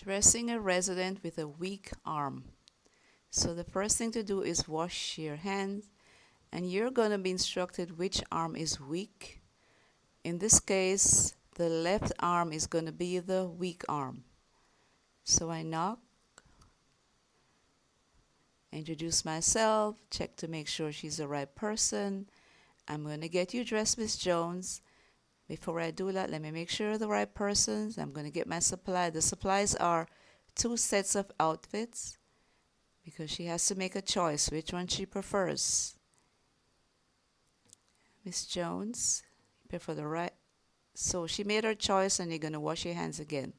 Dressing a resident with a weak arm. So the first thing to do is wash your hands, and you're going to be instructed which arm is weak. In this case, the left arm is going to be the weak arm. So I knock, introduce myself, check to make sure she's the right person. I'm going to get you dressed, Miss Jones. Before I do that, let me make sure the right persons. I'm going to get my supply. The supplies are 2 sets of outfits because she has to make a choice which one she prefers. Miss Jones, you prefer the right. So she made her choice, and you're going to wash your hands again.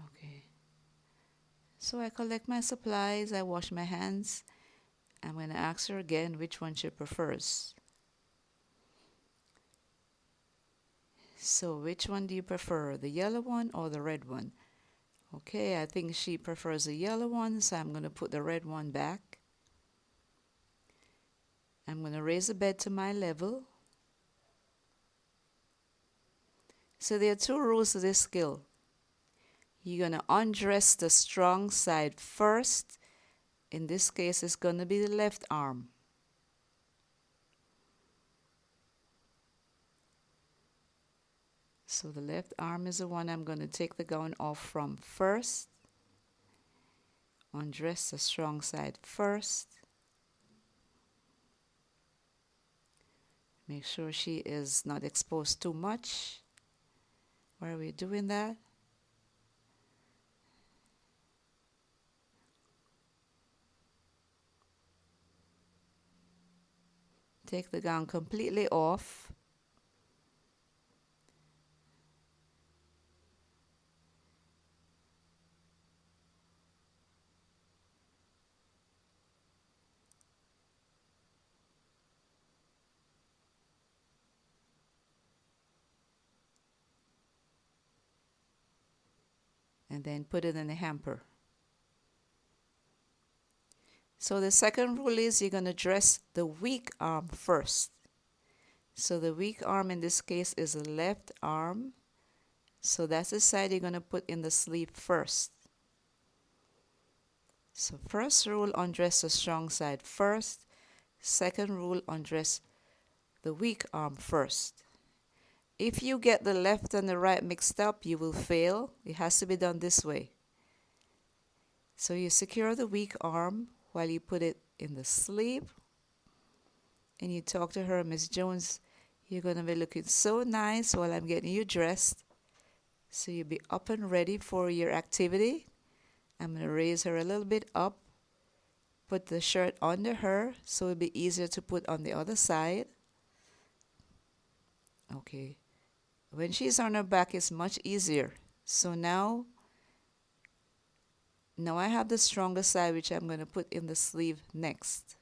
Okay. So I collect my supplies, I wash my hands. I'm going to ask her again which one she prefers. So which one do you prefer, the yellow one or the red one? Okay, I think she prefers the yellow one, so I'm going to put the red one back. I'm going to raise the bed to my level. So there are 2 rules to this skill. You're going to undress the strong side first. In this case, it's going to be the left arm. So the left arm is the one I'm going to take the gown off from first. Undress the strong side first. Make sure she is not exposed too much while we're doing that. Take the gown completely off. And then put it in the hamper. So the second rule is you're going to dress the weak arm first. So the weak arm in this case is the left arm. So that's the side you're going to put in the sleeve first. So first rule, undress the strong side first. Second rule, undress the weak arm first. If you get the left and the right mixed up, you will fail. It has to be done this way. So you secure the weak arm while you put it in the sleeve. And you talk to her, Miss Jones, you're going to be looking so nice while I'm getting you dressed. So you'll be up and ready for your activity. I'm going to raise her a little bit up. Put the shirt under her so it'll be easier to put on the other side. Okay. When she's on her back, it's much easier. So now I have the stronger side, which I'm going to put in the sleeve next.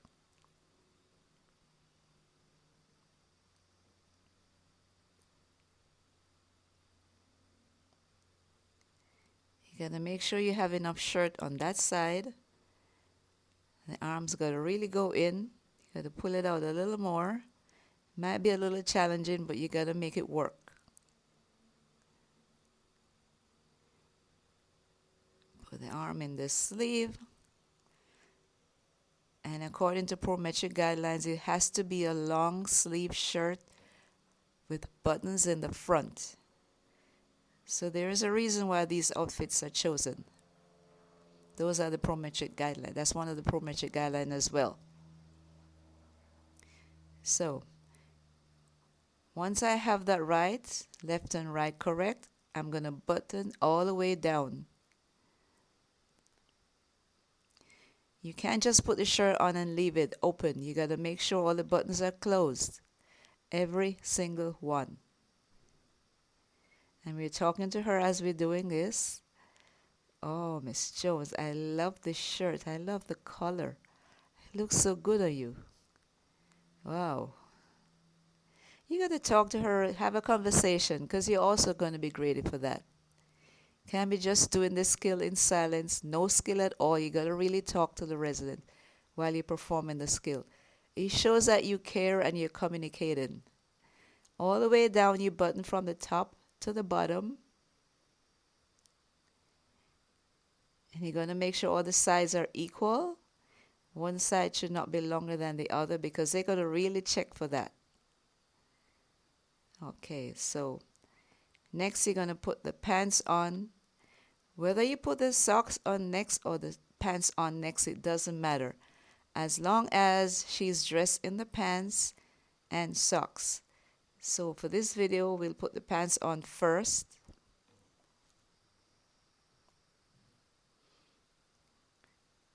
You got to make sure you have enough shirt on that side. The arms got to really go in. You got to pull it out a little more. Might be a little challenging, but you got to make it work. Put the arm in the sleeve. And according to Prometric guidelines, it has to be a long sleeve shirt with buttons in the front. So there is a reason why these outfits are chosen. Those are the Prometric guidelines. That's one of the Prometric guidelines as well. So once I have that right, left and right correct, I'm going to button all the way down. You can't just put the shirt on and leave it open. You got to make sure all the buttons are closed. Every single one. And we're talking to her as we're doing this. Oh, Miss Jones, I love this shirt. I love the color. It looks so good on you. Wow. You got to talk to her, have a conversation, because you're also going to be graded for that. Can't be just doing this skill in silence, no skill at all. You got to really talk to the resident while you're performing the skill. It shows that you care and you're communicating. All the way down, you button from the top to the bottom. And you're going to make sure all the sides are equal. One side should not be longer than the other because they're going to really check for that. Okay, so next you're going to put the pants on. Whether you put the socks on next or the pants on next, it doesn't matter. As long as she's dressed in the pants and socks. So for this video, we'll put the pants on first.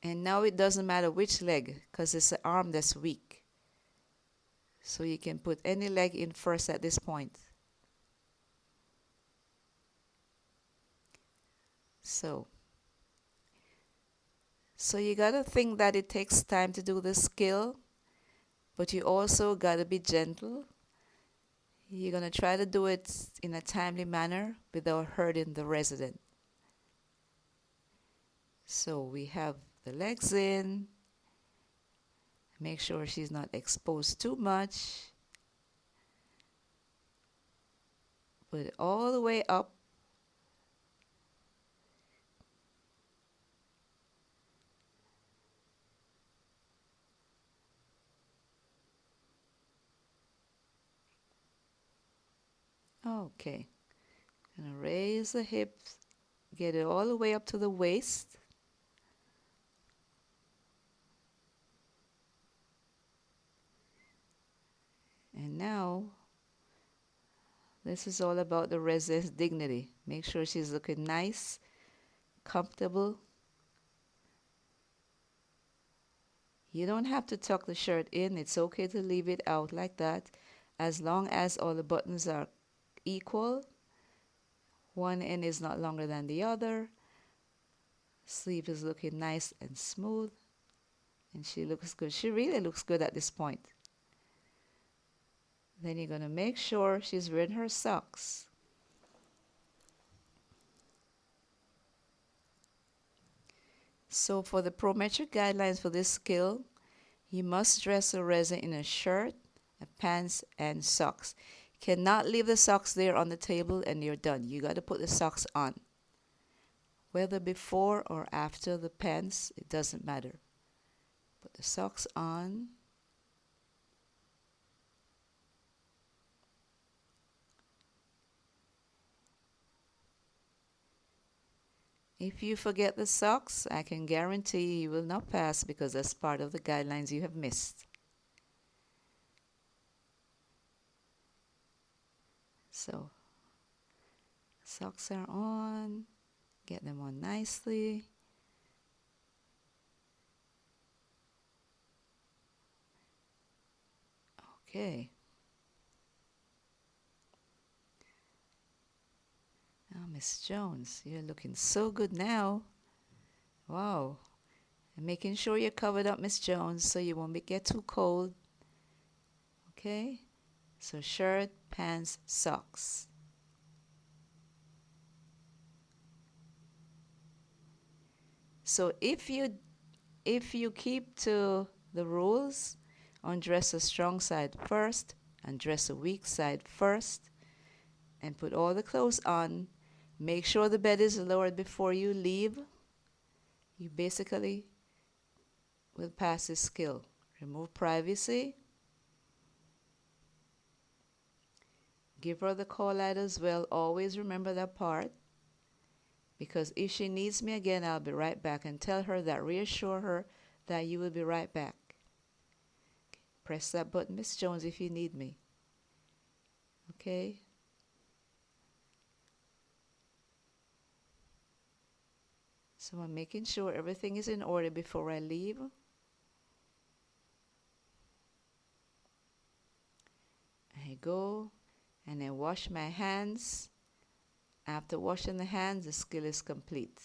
And now it doesn't matter which leg because it's the arm that's weak. So you can put any leg in first at this point. So you got to think that it takes time to do this skill, but you also got to be gentle. You're going to try to do it in a timely manner without hurting the resident. So we have the legs in. Make sure she's not exposed too much. Put it all the way up. Okay. Gonna raise the hips, get it all the way up to the waist. And now, this is all about the resident's dignity. Make sure she's looking nice, comfortable. You don't have to tuck the shirt in. It's okay to leave it out like that, as long as all the buttons are equal. One end is not longer than the other. Sleeve is looking nice and smooth. And she looks good. She really looks good at this point. Then you're going to make sure she's wearing her socks. So for the Prometric guidelines for this skill, you must dress a resident in a shirt, a pants, and socks. You cannot leave the socks there on the table and you're done. You got to put the socks on. Whether before or after the pants, it doesn't matter. Put the socks on. If you forget the socks, I can guarantee you will not pass because that's part of the guidelines you have missed. So, socks are on. Get them on nicely. Okay. Now, Miss Jones, you're looking so good now. Wow. And making sure you're covered up, Miss Jones, so you won't get too cold. Okay? So shirt, pants, socks. So if you keep to the rules, undress a strong side first, undress a weak side first, and put all the clothes on. Make sure the bed is lowered before you leave. You basically will pass this skill. Remove privacy. Give her the call light as well. Always remember that part. Because if she needs me again, I'll be right back. And tell her that, reassure her that you will be right back. Press that button, Miss Jones, if you need me. Okay? So I'm making sure everything is in order before I leave. I go and I wash my hands. After washing the hands, the skill is complete.